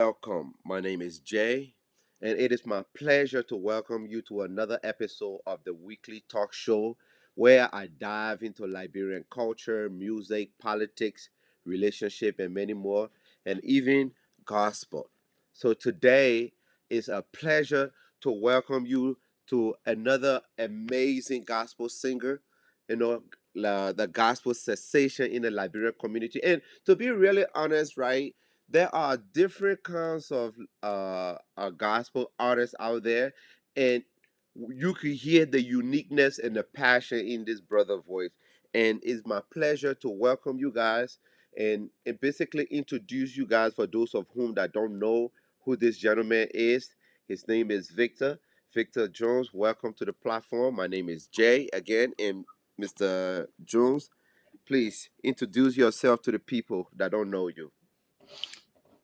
Welcome. My name is Jay, and it is my pleasure to welcome you to another episode of the weekly talk show where I dive into Liberian culture, music, politics, relationship, and many more, and even gospel. So today is a pleasure to welcome you to another amazing gospel singer, the gospel sensation in the Liberian community. And to be really honest, right? There are different kinds of gospel artists out there, and you can hear the uniqueness and the passion in this brother voice. And it's my pleasure to welcome you guys and basically introduce you guys for those of whom that don't know who this gentleman is. His name is Victor Jones. Welcome to the platform. My name is Jay again, and Mr. Jones, please introduce yourself to the people that don't know you.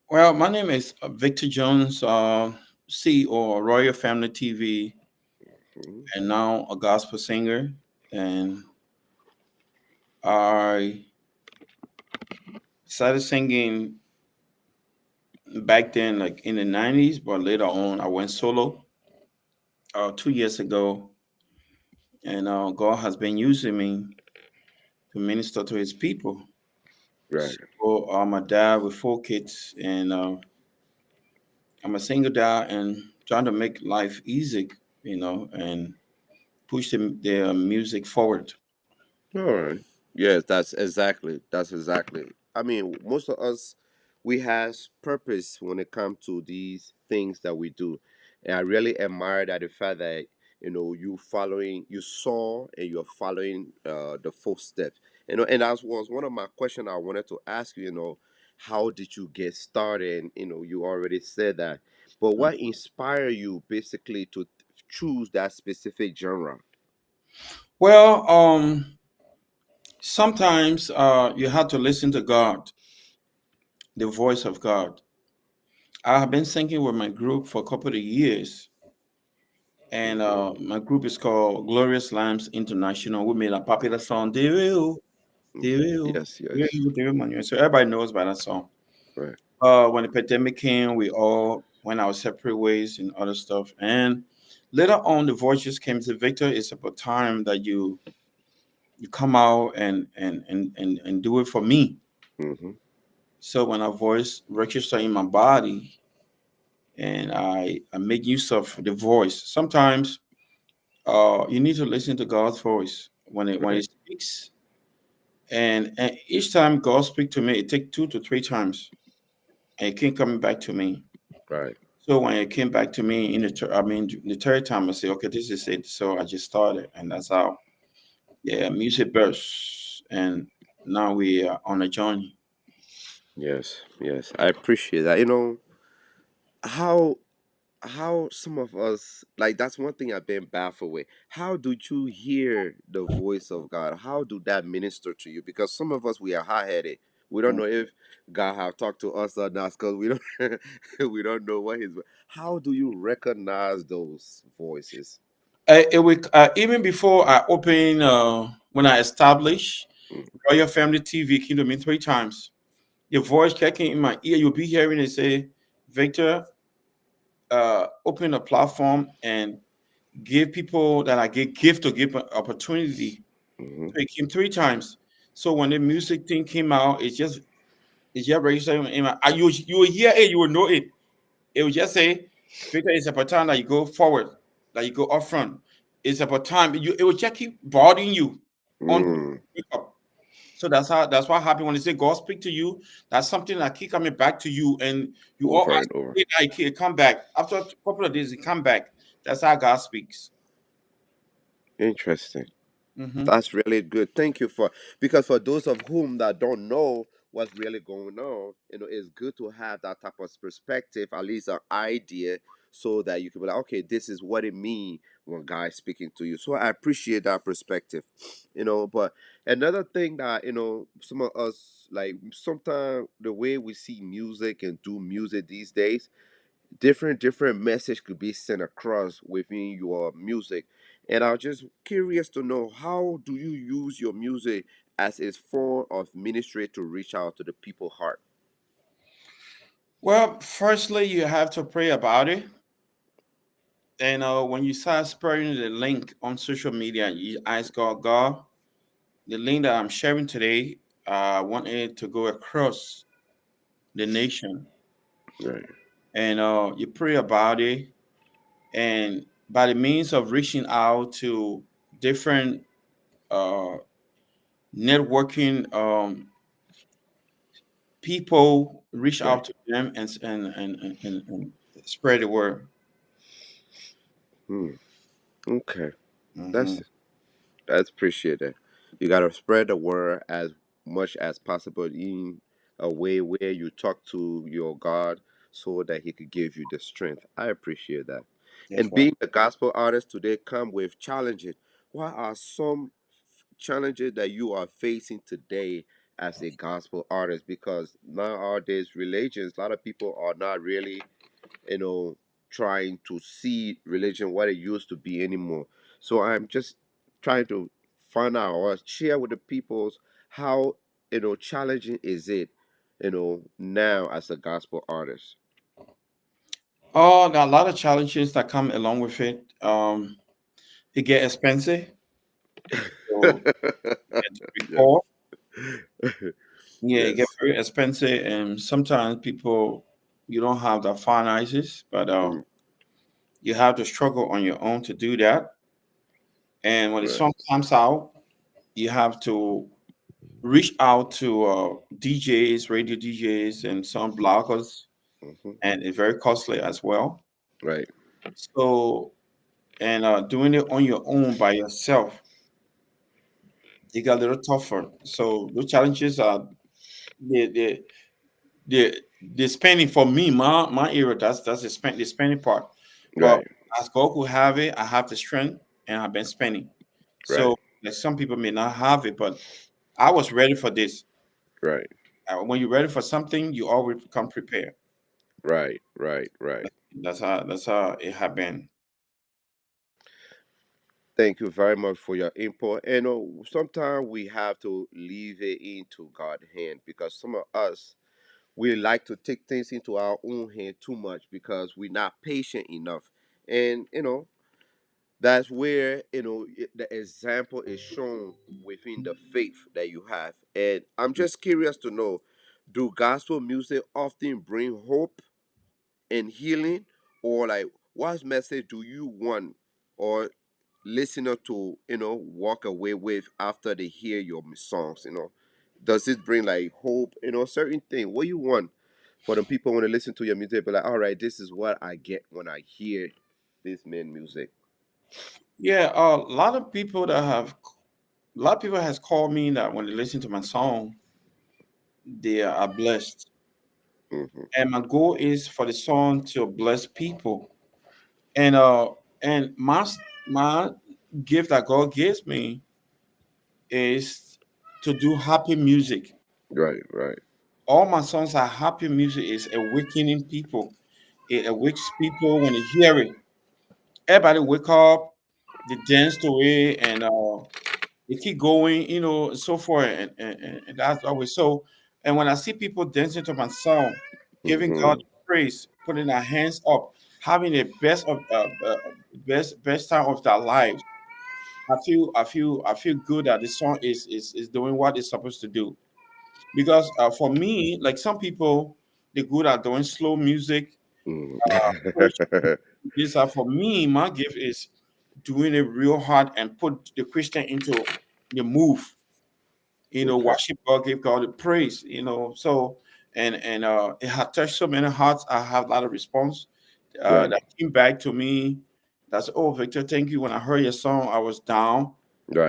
Well, my name is Victor Jones, CEO of Royal Family TV, Mhm. and now a gospel singer. And I started singing back then, like in the 90s, but later on, I went solo 2 years ago. And God has been using me to minister to his people. Right. So I'm a dad with 4 kids, and I'm a single dad and trying to make life easy, and push the music forward. All right. Yes, that's exactly. I mean, most of us we has purpose when it comes to these things that we do. And I really admire that the fact that you saw and you're following the footsteps. And that was one of my questions I wanted to ask you, how did you get started? And you already said that. But what inspired you basically to choose that specific genre? Well, sometimes you have to listen to God, the voice of God. I have been singing with my group for a couple of years, and Hmm. my group is called Glorious Lambs International. We made a popular song, Hmm. Dewill, Yes, yes. Dewill, Manuel. So everybody knows about that song. Right. When the pandemic came, we all went our separate ways and other stuff. And later on, the voice just came to Victor. It's about time that you come out and do it for me. Hmm. So when our voice register in my body and I make use of the voice, sometimes you need to listen to God's voice when it Right. speaks. And each time God speaks to me, it takes 2 to 3 times, and it keep coming back to me. Right. So when it came back to me the third time, I say, okay, this is it. So I just started, and that's how music bursts, and now we are on a journey. Yes. Yes. I appreciate that. How how some of us, like, that's one thing I've been baffled with. How do you hear the voice of God? How do that minister to you? Because some of us we are hard headed. We don't know if God have talked to us or not because we don't we don't know what his. How do you recognize those voices? Even before I open, when I establish Mm. Royal Family TV, came to me 3 times. Your voice checking in my ear, you'll be hearing it say, Victor, open a platform and give people that I get gift to give an opportunity. Hmm. So it came 3 times. So when the music thing came out, it's just registering in my you will hear it, you will know it. It will just say, Victor, it's about time that you go forward, that you go up front. It's about time. It will just keep bothering you until you Mm. wake up. So that's what happened when they say God speak to you. That's something that keep coming back to you, and you all Over ask and over. it come back after a couple of days. It come back. That's how God speaks. Interesting. Hmm. That's really good. Thank you for, because for those of whom that don't know what's really going on, it's good to have that type of perspective, at least an idea, so that you can be like, okay, this is what it means when God is speaking to you. So I appreciate that perspective. But another thing that some of us, like, sometimes the way we see music and do music these days, different message could be sent across within your music. And I'm just curious to know, how do you use your music as a form of ministry to reach out to the people heart? Well, firstly, you have to pray about it. And when you start spreading the link on social media, you ask God, God, the link that I'm sharing today, I want it to go across the nation. Right. And you pray about it. And by the means of reaching out to different uh, networking people, reach Right. out to them and spread the word. Hmm. Okay. Hmm. That's that's appreciated. You gotta spread the word as much as possible in a way where you talk to your God so that He could give you the strength. I appreciate that. That's And right. being a gospel artist today come with challenges. What are some challenges that you are facing today as a gospel artist? Because nowadays religions, a lot of people are not really you know, trying to see religion what it used to be anymore. So I'm just trying to find out or share with the peoples how challenging is it, now as a gospel artist. Oh, there are a lot of challenges that come along with it. It get expensive, so get to Yes. record. Yeah, it get Yes. very expensive, and sometimes people you don't have the finances, but Mm, you have to struggle on your own to do that. And when the right. song comes out, you have to reach out to DJs, radio DJs, and some bloggers, Hmm. and it's very costly as well. Right. So, and doing it on your own by yourself, it got a little tougher. So, those challenges are the the the spending for me, my area. That's the spending part. But Right. as God will have it, I have the strength, and I've been spending. Right. So, like some people may not have it, but I was ready for this. Right. When you're ready for something, you always come prepared. Right. Right. Right. That's how it have been. Thank you very much for your input. And sometimes we have to leave it into God's hand because some of us we like to take things into our own hand too much because we're not patient enough. And that's where the example is shown within the faith that you have. And I'm just curious to know, do gospel music often bring hope and healing, or like what message do you want or listener to walk away with after they hear your songs? Does it bring like hope, certain thing? What you want for the people when they listen to your music, be like, all right, this is what I get when I hear this man music. Yeah, a lot of people a lot of people has called me that when they listen to my song, they are blessed. Hmm. And my goal is for the song to bless people. And my gift that God gives me is to do happy music. Right. Right. All my songs are happy music. Is awakening people. It awakes people when they hear it. Everybody wake up, they dance to it, and they keep going, so forth, and that's always so. And when I see people dancing to my song, giving God Hmm. praise, putting their hands up, having the best time of their lives, I feel good that the song is doing what it's supposed to do. Because for me, like some people, they're good at doing slow music, Hmm. worship. This are for me. My gift is doing it real hard and put the Christian into the move. Okay. Worship God, give God the praise. So and it had touched so many hearts. I have a lot of response Right. that came back to me. That's, oh, Victor, thank you. When I heard your song, I was down.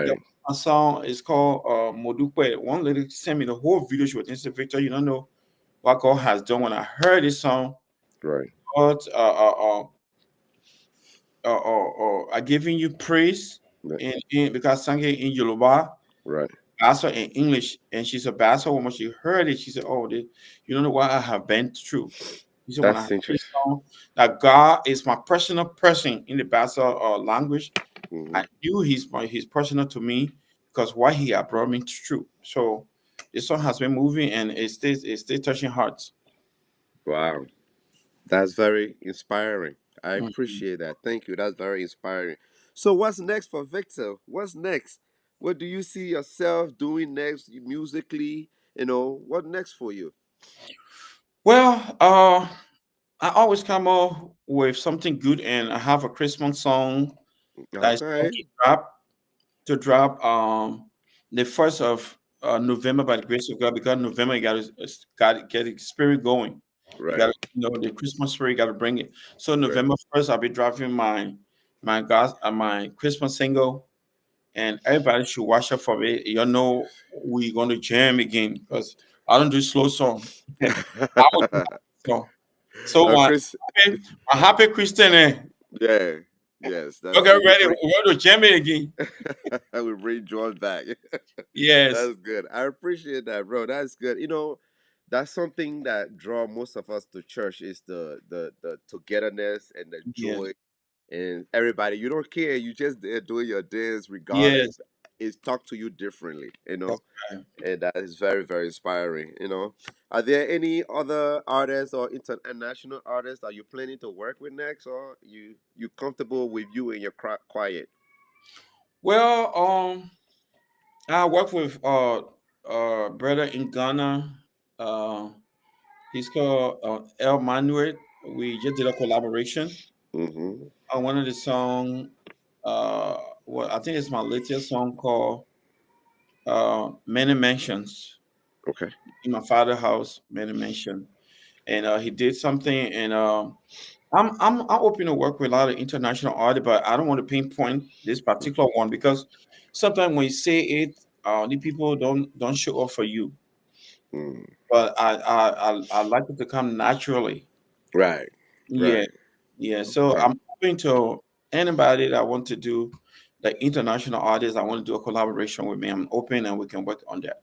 The Right. a song is called Modukwe. One lady sent me the whole video. She was saying, Victor, you don't know what God has done. When I heard this song, Right. God are giving you praise Right. in because I sang it in Yoruba, Right. also in English, and she's a Bassa woman. She heard it. She said, "Oh, you don't know what I have been through." She said, "When I That's heard this interesting. song, that God is my personal person in the Bassa language. Hmm. I knew He's personal to me because what He had brought me through." So this song has been moving, and it stays touching hearts. Wow. That's very inspiring. I Mhm. appreciate that. Thank you. That's very inspiring. So, what's next for Victor? What's next? What do you see yourself doing next musically? What next for you? Well, I always come up with something good, and I have a Christmas song that is going Okay. to drop the first of November by the grace of God, because November you got to get the spirit going. You got Right. to the Christmas spirit. You got to bring it. So Right. November 1st, I'll be dropping my Christmas single, and everybody should watch out for it. You know we're going to jam again because I don't do slow song. I will do happy song. So Chris. my happy Christian, Yeah. Yes. you That's get good. We ready. bring. We're going to jam it again. we bring George back. Yes. That's good. I appreciate that, bro. That's good. That's something that draw most of us to church is the togetherness and the Yeah. joy and everybody. You don't care. You just there doing your dance regardless. Yes. It's talk to you differently, That's right. and that is very very inspiring. Are there any other artists or international artists that you planning to work with next, or you comfortable with you and your quiet? Well, I work with brother in Ghana. Uh, he's called El Manuel. We just did a collaboration Mm-hmm. on one of the song. Well, I think it's my latest song called "Many Mansions." Okay. In my father's house, many mansion, and he did something, and I'm open to work with a lot of international artists, but I don't want to pinpoint this particular one because sometimes when you say it, the people don't show up for you. Mm. But I like it to come naturally. Right. Yeah, Right. yeah. So Wow. I'm open to anybody that want to do like international artists. I want to do a collaboration with me. I'm open and we can work on that.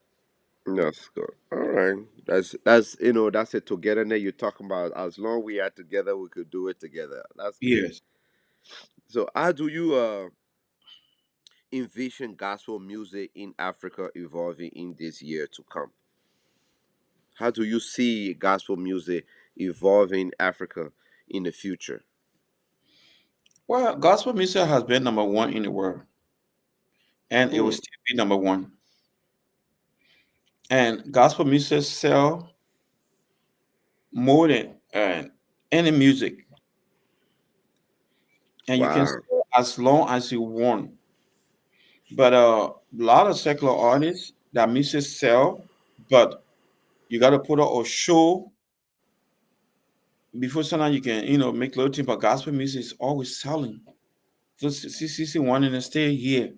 That's good. All right. That's a togetherness you're talking about. As long we are together, we could do it together. That's good. Yes. So how do you envision gospel music in Africa evolving in this year to come? How do you see gospel music evolving Africa in the future? Well, gospel music has been number one in the world, and it will Hmm. still be number one. And gospel music sell more than any music, and you can Wow. sell as long as you want. But a lot of secular artists that music sell, but you got to put out a show before sometimes you can make little thing. But gospel music is always selling. So CCC wanting to stay here.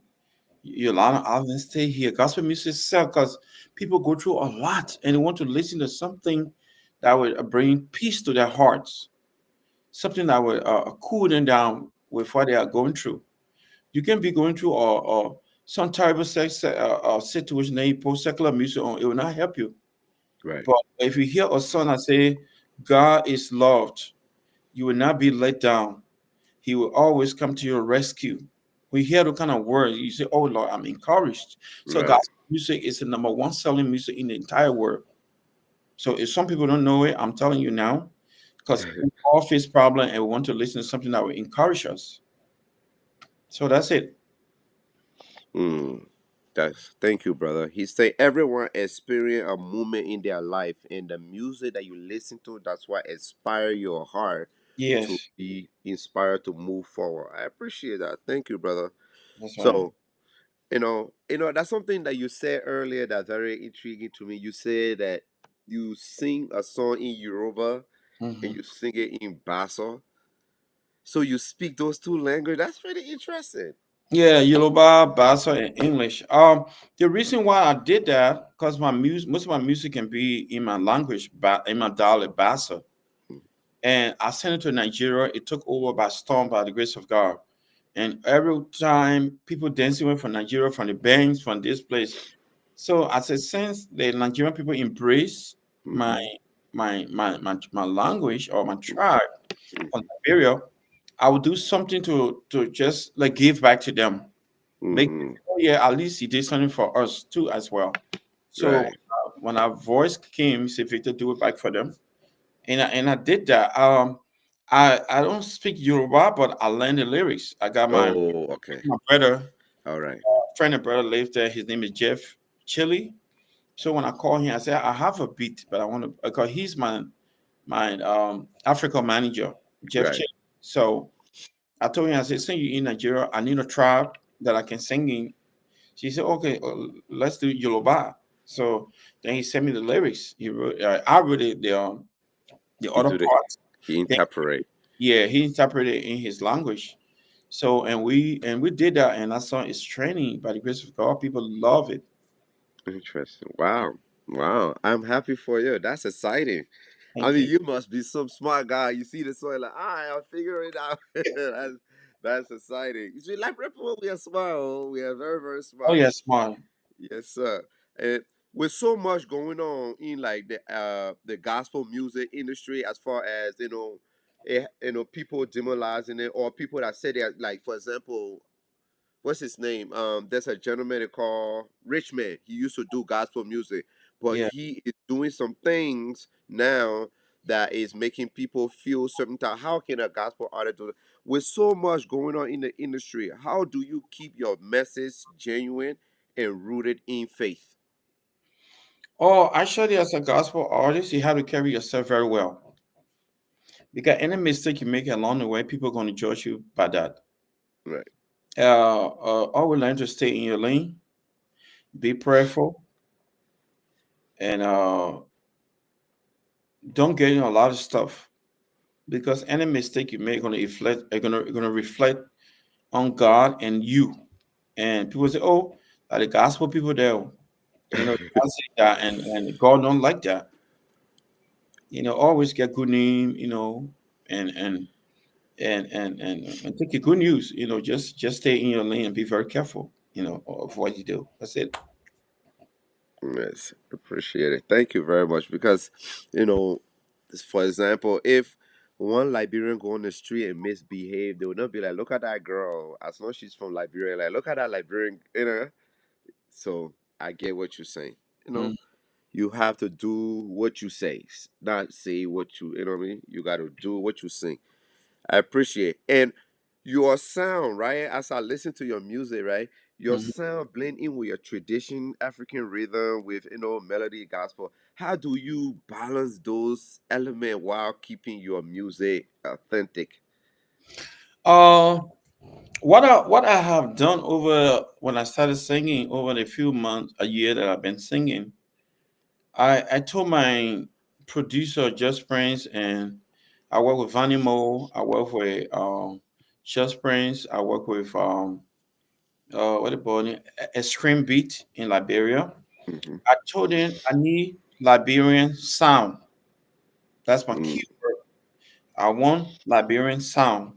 Yolanda Allen stay here. Gospel music sell because people go through a lot and they want to listen to something that would bring peace to their hearts, something that would cool them down with what they are going through. You can be going through some terrible situation, then you post secular music on, it will not help you. Right. But if you hear a song that say, God is loved, you will not be let down. He will always come to your rescue. We hear the kind of word, you say, oh Lord, I'm encouraged. So Right. gospel music is the number one selling music in the entire world. So if some people don't know it, I'm telling you now, because we all face problem and we want to listen to something that will encourage us. So that's it. Hmm. Thank you, brother. He said everyone experience a moment in their life, and the music that you listen to, that's what inspire your heart to Yes, be inspired to move forward. I appreciate that. Thank you, brother. that's right. So, that's something that you said earlier that's very intriguing to me. You said that you sing a song in Yoruba and Mhm. you sing it in Bassa. So you speak those two languages. That's pretty interesting. Yeah, Yoruba, Basa, and English. The reason why I did that because my music, most of my music can be in my language, in my dialect, Basa. And I sent it to Nigeria. It took over by storm by the grace of God. And every time people dancing away from Nigeria, from the banks, from this place. So I said, since the Nigerian people embrace my Mm-hmm. my language or my tribe from Liberia, I would do something to just like give back to them. Make them Mm-hmm. feel, oh yeah, at least he did something for us too as well. So Right. when our voice came, he said, Victor, do it back for them. and I did that. I don't speak Yoruba, but I learned the lyrics. I got Oh, okay. my brother, All right. friend and brother lives there. His name is Jeff Chili. So when I call him, I say I have a beat, but I want to because he's my Africa manager, Jeff Right. Chili. So I told him, I said, since you in Nigeria, I need a tribe that I can sing in. She said, okay, let's do Yoruba. So then he sent me the lyrics. He wrote, I wrote the He other do the parts. he Then, interpret. yeah, he interpreted it in his language. So and we did that, and that song is trending by the grace of God. People love it. Interesting. Wow. Wow. I'm happy for you. That's exciting. I Thank mean, you. you must be some smart guy. You see the soil like, I'll figure it out. That's exciting. You see, like people, we are smart. Oh, we are very, very Oh smart. yes, smart. Yes, sir. And with so much going on in like the gospel music industry, as far as people demoralizing it, or people that say that, like, for example, what's his name? There's a gentleman called Richmond. He used to do gospel music, but Yeah. he is doing some things now that is making people feel certain time. How can a gospel artist do that? With so much going on in the industry, how do you keep your message genuine and rooted in faith? Oh, actually, as a gospel artist, you have to carry yourself very well because any mistake you make along the way, people are going to judge you by that. Right. Always learn to stay in your lane, be prayerful, and don't get in a lot of stuff because any mistake you make gonna reflect are gonna reflect on God and you. And people say, "Oh, are the gospel people there?" God say that, and God don't like that. Always get good name, and and and take your good news. Just stay in your lane and be very careful. Of what you do. That's it. Yes, appreciate it. Thank you very much. Because, you know, for example, if one Liberian go on the street and misbehave, they will not be like, "Look at that girl." As long as she's from Liberia, like, "Look at that Liberian," So I get what you're saying. You know, Mm. you have to do what you say, not say what you. You know what I mean? You got to do what you sing. I appreciate. And your sound, right? As I listen to your music, right? Your Mhm. sound blend in with your tradition, African rhythm with melody, gospel. How do you balance those elements while keeping your music authentic? Uh, what I have done over when I started singing over the few months, a year that I've been singing, I told my producer Just Prince, and I work with Vanimo, I work with Just Prince, I work with what about it, Extreme Beat in Liberia. Hmm. I told him I need Liberian sound. That's my Mm. key word. I want Liberian sound.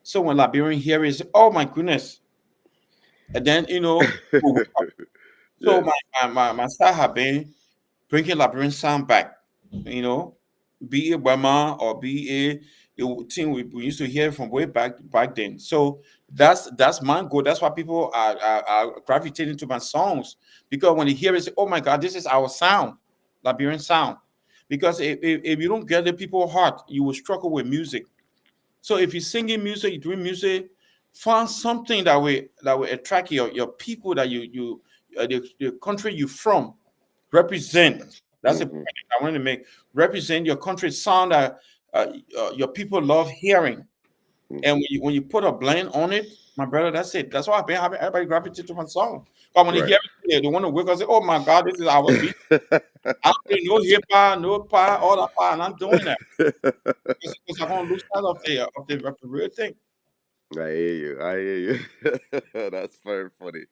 So when Liberian hear it, say, oh my goodness. And then people wake up. So Yes. my style have been bringing Liberian sound back. You know, be it Burma or be it the thing we used to hear from way back then. So that's my goal. That's why people are gravitating to my songs because when they hear it, say, "Oh my God, this is our sound, Liberian sound." Because if you don't get the people heart, you will struggle with music. So if you're singing music, you're doing music, find something that will attract your people that the country you from represent. That's a point Hmm. I want to make. Represent your country sound that your people love hearing. And Hmm. when you put a blend on it, my brother, that's it. That's why I've been having everybody gravitate to my song. But when they Right. hear it, they want to wake up and say, "Oh my God, this is our beat." I don't play no hip hop, no pop, all that pop, and I'm doing that because I want to lose sight of the real thing. I hear you. I hear you. That's very funny.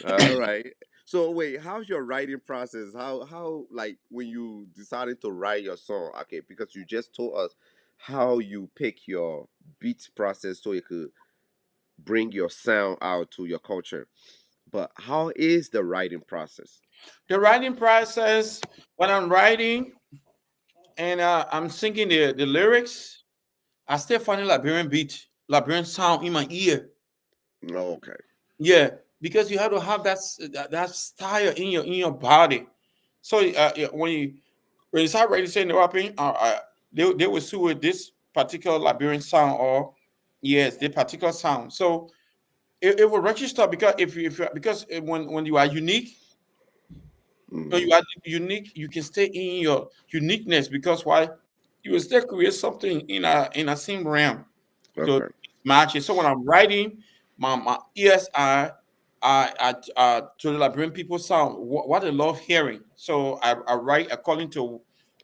All right. So wait, how's your writing process? How like when you decided to write your song? Okay, because you just told us how you pick your beats process so you could bring your sound out to your culture. But how is the writing process? The writing process, when I'm writing and I'm singing the lyrics, I still find a Liberian beat, Liberian sound in my ear. Okay. Yeah, because you have to have that style in your body. So yeah, when you start writing, saying the rapping, they will sue with this particular Liberian sound, or yes, the particular sound. So it will register, because if you because when you are unique, when you Mm-hmm. are unique, you can stay in your uniqueness, because why? You will still create something in a same realm to Okay. match it. So when I'm writing, my ears are to the Liberian people sound what they love hearing. So I write according to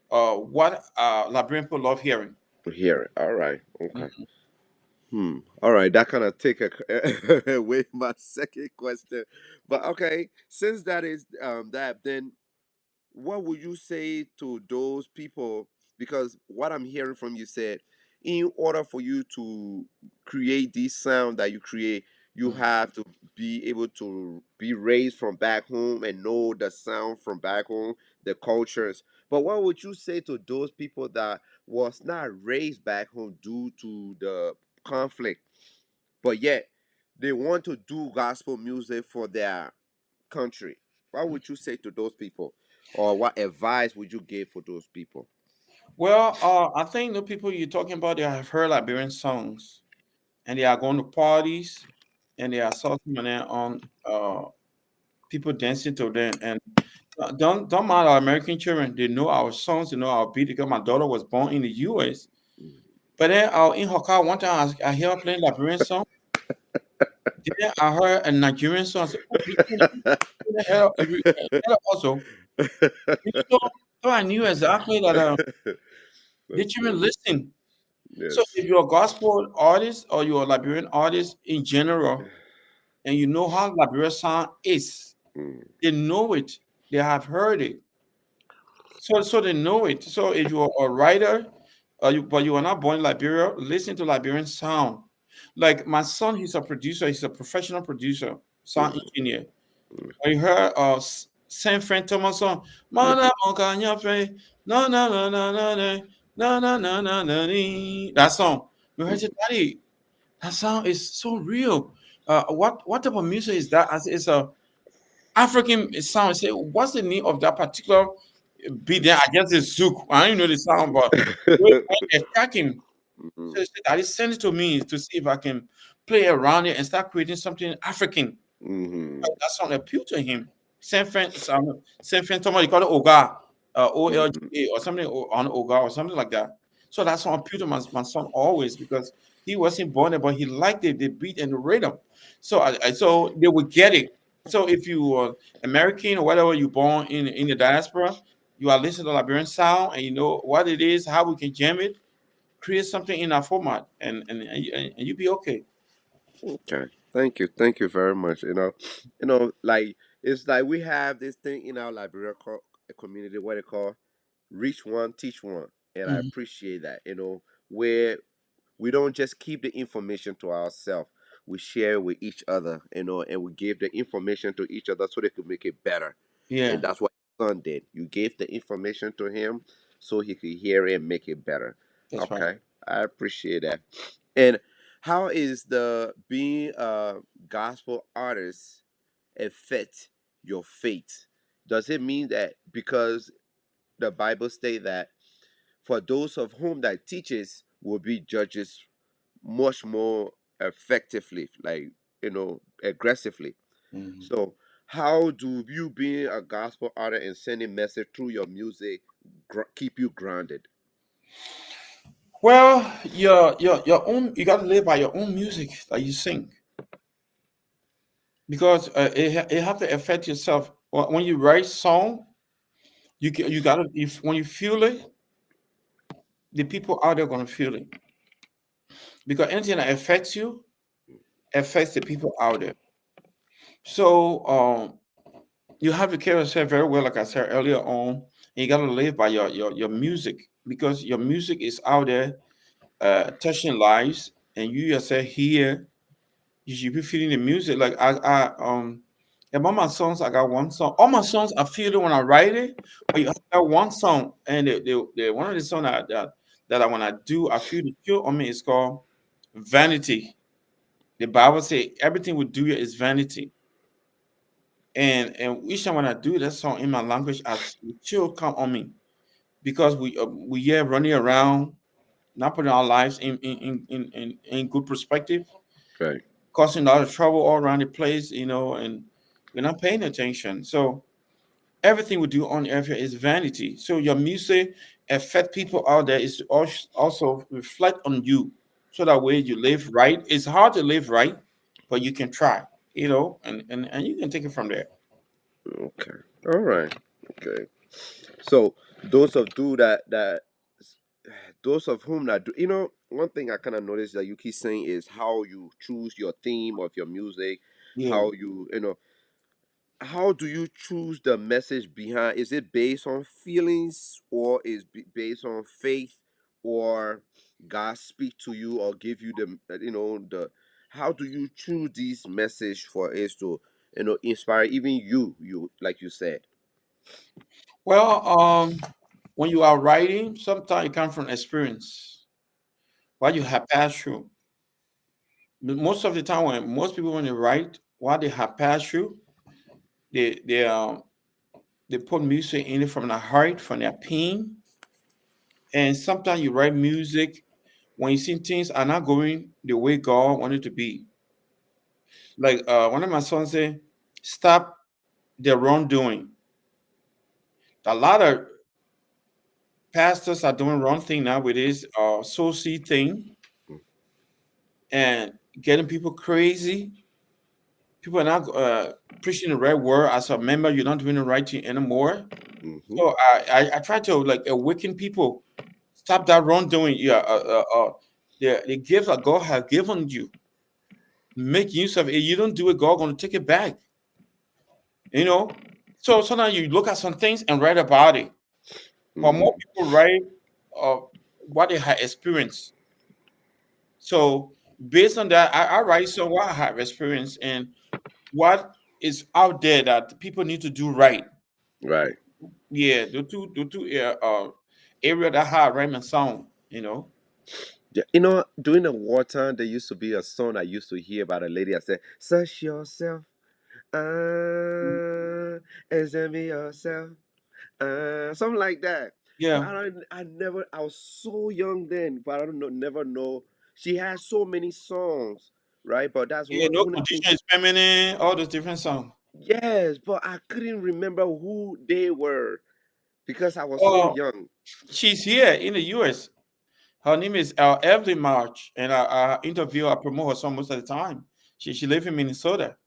what Liberian people love hearing. Hear it. All right. Okay. Mhm. All right. That kind of take away my second question, but okay. Since that is that, then what would you say to those people? Because what I'm hearing from you said, in order for you to create this sound that you create, you Mhm. have to be able to be raised from back home and know the sound from back home, the cultures. But what would you say to those people that was not raised back home due to the conflict, but yet they want to do gospel music for their country? What would you say to those people, or what advice would you give for those people? Well, I think the people you're talking about, they have heard Liberian songs, and they are going to parties, and they are salting on people dancing to them. And don't mind our American children. They know our songs, they know our beat, because my daughter was born in the US. But then in her car one time, I hear her playing Liberian song. Then I heard a Nigerian song. I said, "Oh, you the hell, also." So, so I knew exactly that the That's children good. listen. So Yes. if you're a gospel artist or you're a Liberian artist in general, and you know how Liberian sound is, Mm, they know it. They have heard it. So they know it. So if you're a writer, but you are not born in Liberia, listen to Liberian sound. Like my son, he's a producer. He's a professional producer, sound mm, engineer. When you heard Saint Frank Thomas song, mm, "Mana Monkanya Fe, no no no no no no no no no no no," that song. We heard it, mm, Daddy. That sound is so real. What type of music is that? I said, it's a African sound. I say, what's the name of that particular beat? Then I guess it's Zouk. I don't know the sound, but it's tracking. So mm, he said, Daddy, send it to me to see if I can play around it and start creating something African. mm, That song appealed to him. Saint Friend, somebody called it Oga, mm, OLGA or something on Oga or something like that. So that song appealed to my son always, because he wasn't born there, but he liked the beat and the rhythm. So so they would get it. So if you are American or whatever, you born in the diaspora, you are listening to Liberian sound and you know what it is, how we can jam it, create something in our format, and you be okay. okay. Thank you very much. Like it's like we have this thing in our Liberia community, what they call reach one, teach one, and I Mhm. appreciate that. Where we don't just keep the information to ourselves. We share it with each other, and we give the information to each other so they could make it better. And Yeah, that's what your son did. You gave the information to him so he could hear it and make it better. that's right. Okay. I appreciate that. And how is the being a gospel artist affect your faith? Does it mean that because the Bible state that for those of whom that teaches will be judges much more effectively, like aggressively. Mhm. So, how do you being a gospel artist and sending message through your music keep you grounded? Well, your own, you got to live by your own music that you sing, because it have to affect yourself. When you write song, you got to, if when you feel it, the people out there gonna feel it, because anything that affects you affects the people out there. So you have to carry yourself very well, like I said earlier on. And you got to live by your music, because your music is out there touching lives, and you yourself here you should be feeling the music. Like among my songs, I got one song. All my songs I feel it when I write it, but you have that one song, and one of the songs that I when I do, I feel the feel on me is called Vanity. The Bible say everything we do here is vanity. And each time when I do that song in my language, the chill come on me, because we yeah running around, not putting our lives in good perspective, Right. causing a lot of trouble all around the place, and we're not paying attention. So everything we do on earth is vanity. So your music affect people out there is also reflect on you, so that way you live right. It's hard to live right, but you can try, and you can take it from there. Okay. All right. Okay. So those of do that those of whom that do, one thing I kind of noticed that you keep saying is how you choose your theme of your music, Yeah. how how do you choose the message behind? Is it based on feelings or is based on faith, or God speak to you or give you the how do you choose these message for us to inspire even you like you said? Well, when you are writing, sometimes it comes from experience, what you have passed through. But most of the time, when most people when they write what they have passed through, they put music in it from their heart, from their pain. And sometimes you write music when you see things are not going the way God wanted to be. Like one of my sons say, "Stop the wrongdoing." A lot of pastors are doing wrong thing now with this soul thing and getting people crazy. People are not preaching the right word. As a member, you're not doing the right thing anymore. Mm-hmm. So I try to like awaken people. Stop that wrongdoing. Yeah, the gift that God has given you. Make use of it. You don't do it, God gonna take it back. You know. So sometimes you look at some things and write about it. But more Mm-hmm. people write uh, what they have experienced. So based on that, I write some what I have experienced and what is out there that people need to do right. Right. Yeah, the two area that have rhyme and sound. Yeah, during the wartime, there used to be a song I used to hear about a lady that said, "Search yourself, examine yourself, something like that." But Yeah, I was so young then, but I don't know, never know. She had so many songs, right? But that's yeah. one No only thing. condition is feminine. All those different songs. Yes, but I couldn't remember who they were because I was so Oh, young. she's here in the U.S. Her name is Evelyn March, and I interview, I promote her song most of the time. She lives in Minnesota.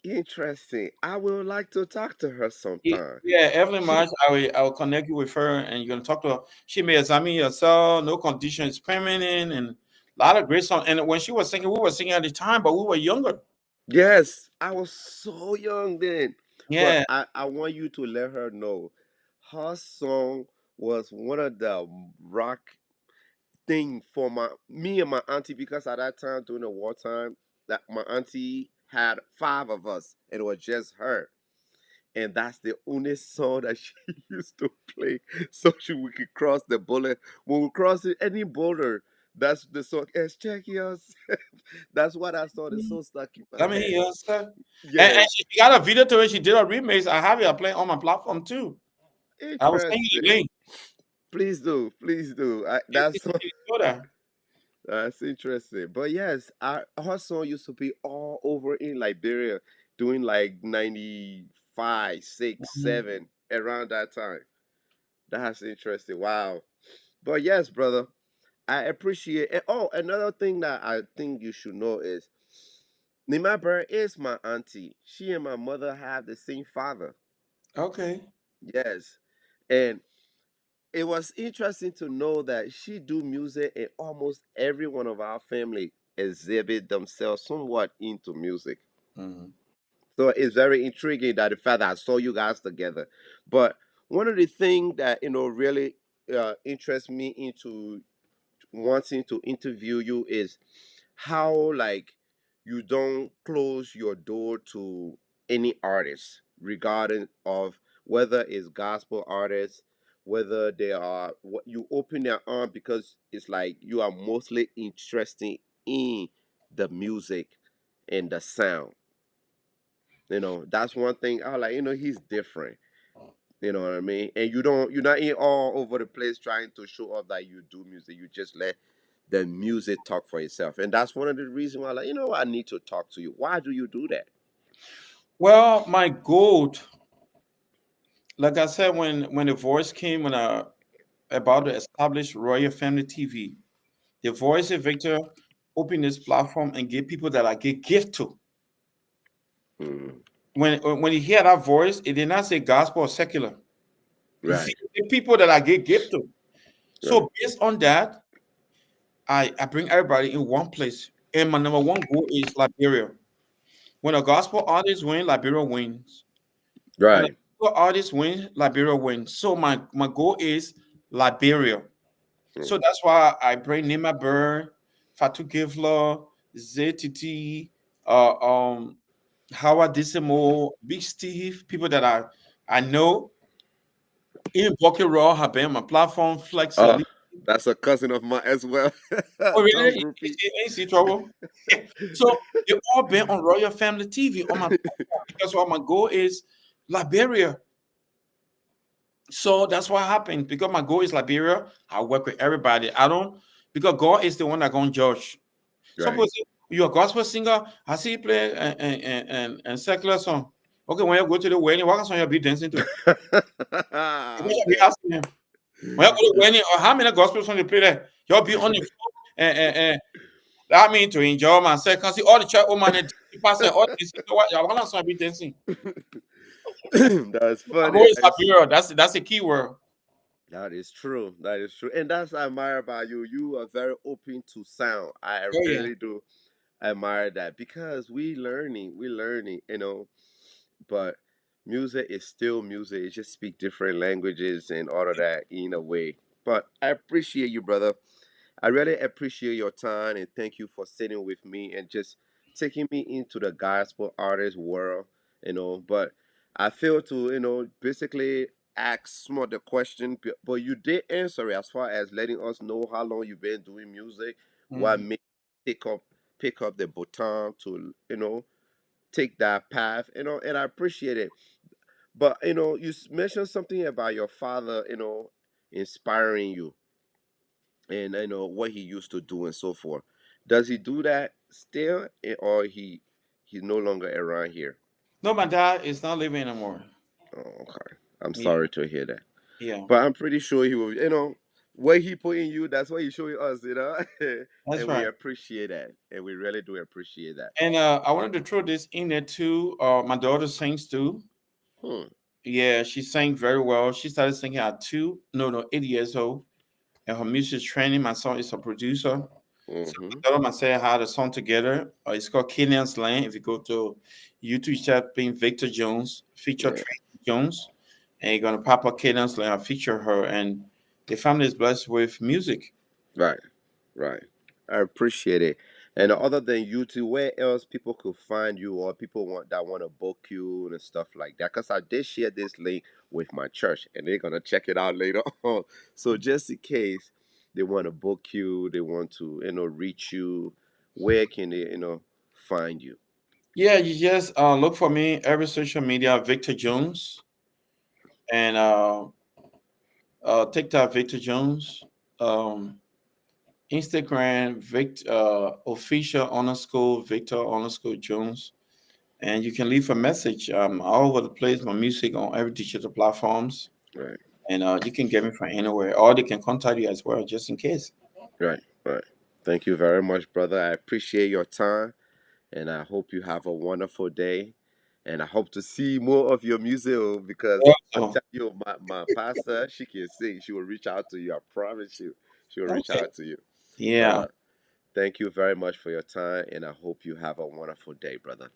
Interesting. I would like to talk to her sometime. Yeah, Evelyn She March, I will connect you with her, and you're gonna talk to her. She may examine yourself. No condition is feminine, and a lot of great songs. And when she was singing, we were singing at the time, but we were younger. Yes, I was so young then. But Yeah, I want you to let her know her song was one of the rock thing for me and my auntie because at that time during the wartime that my auntie had five of us and it was just her. And that's the only song that she used to play so we could cross the bullet. When we cross it, any border, that's the song. Let's check yourself. That's why that song is so stuck in my I mean, head. yes, sir. And Yes. she got a video to it. She did a remix. I have it playing on my platform too. I will send you the Interesting. link. Please do, please do. It's in Minnesota. that's interesting. But yes, her song used to be all over in Liberia, doing like 95, 6, Mhm. 7 around that time. That's interesting. Wow. But yes, brother, I appreciate. And oh, another thing that I think you should know is Nima Bear is my auntie. She and my mother have the same father. Okay. Yes, and it was interesting to know that she do music and almost every one of our family exhibit themselves somewhat into music. Mhm. So it's very intriguing that the fact that I saw you guys together. But one of the things that really interests me into wanting to interview you is how like you don't close your door to any artist regarding of whether it's gospel artists, whether they are what you open their arm because it's like you are mostly interested in the music and the sound. That's one thing I like, he's different. You know what I mean? And you're not in all over the place trying to show off that you do music. You just let the music talk for itself. And that's one of the reasons why, like, I need to talk to you. Why do you do that? Well, my goal, like I said, when the voice came, when I about to establish Royal Family TV, the voice of Victor opened this platform and give people that I give gift to. Mm, When you hear that voice, it did not say gospel or secular. You see right, the people that I give gift to. right, So based on that, I bring everybody in one place. And my number one goal is Liberia. When a gospel artist wins, Liberia wins. When a right. gospel artist wins, Liberia wins. So my goal is Liberia. So Mm. that's why I bring Nima Bird, Fatu Kevlar, ZTT, uh, um, Howard Disimo, Big Steve, people that I know. Even Bucky Raw have been on my platform, Flex Oh, Elite. that's a cousin of mine as well. Oh, Tom really? Groupie. You see trouble? So they all been on Royal Family TV on my platform because what my goal is Liberia. So that's what happened. Because my goal is Liberia, I work with everybody. I don't because God is the one that gonna judge. Some Right. people say you're a gospel singer. I see you play and secular song. Okay, when you go to the wedding, what kind of song you be dancing to? Because you be Man. asking them. When you go to the wedding, or how many gospel songs you play there? You'll be on the floor and that mean to enjoy myself. Can see all the church woman and the pastor, all this. What kind of song I be dancing? That's My funny. goal is Liberia. That's the key word. That is true. That is true. And that's I admire about you. You are very open to sound. I Oh yeah. really do admire that because we learning, but music is still music. It just speak different languages and all of that in a way. But I appreciate you, brother. I really appreciate your time and thank you for sitting with me and just taking me into the gospel artist world. But I feel to, basically ask some of the question, but you did answer it as far as letting us know how long you've been doing music, what Mhm. made you pick up the baton to, take that path, and I appreciate it. But you mentioned something about your father, inspiring you and what he used to do and so forth. Does he do that still, or he's no longer around here? No, my dad is not living anymore. Oh, okay. I'm Yeah, sorry to hear that, yeah, but I'm pretty sure he will. What he put in you, that's what he's showing us. that's And we right. appreciate that, and we really do appreciate that. And I wanted to throw this in there too. My daughter sings too. Hmm. Yeah, she sang very well. She started singing at 8 years old. And her music training, my son is a producer. So Mm-hmm. my daughter and myself had a song together. It's called Kenyan's Land. If you go to YouTube, start being Victor Jones, feature Yeah. Tracy Jones, and you're gonna pop up Kenyan's Land. I feature her, and the family is blessed with music. Right. Right. I appreciate it. And other than YouTube, where else people could find you or people want to book you and stuff like that? Because I did share this link with my church and they're gonna check it out later on. So just in case they want to book you, they want to, reach you, where can they, find you? Yeah, you just look for me every social media, Victor Jones, and TikTok, Victor Jones, um, Instagram, official underscore Victor underscore Jones, and you can leave a message. All over the place, my music on every digital platforms, Right, and you can get me from anywhere, or they can contact you as well, just in case. right, right. Thank you very much, brother. I appreciate your time. And I hope you have a wonderful day. And I hope to see more of your music because I'm So, telling you, my pastor, she can sing. She will reach out to you. I promise you, she will reach okay, out to you. yeah. But thank you very much for your time, and I hope you have a wonderful day, brother.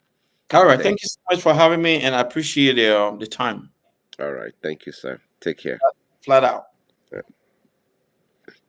All right, Thank. thank you so much for having me, and I appreciate the time. All right, thank you, sir. Take care. Flat out.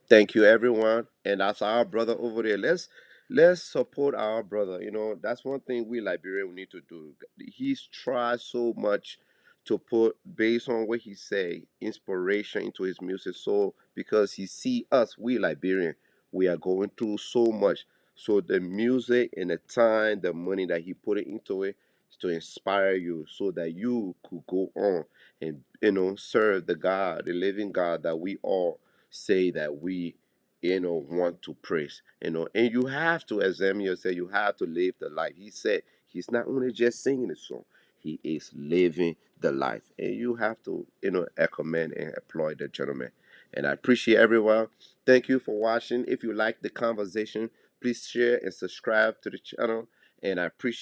Thank you, everyone. And that's our brother over there. Let's support our brother. That's one thing we Liberian need to do. He's tried so much to put based on what he say inspiration into his music. So because he see us, we Liberian, we are going through so much. So the music and the time, the money that he put it into it, to inspire you so that you could go on and serve the God, the living God that we all say that we want to praise. And you have to, as Emil said, you have to live the life. He said he's not only just singing the song, he is living the life. And you have to, commend and applaud the gentleman. And I appreciate everyone. Thank you for watching. If you like the conversation, please share and subscribe to the channel. And I appreciate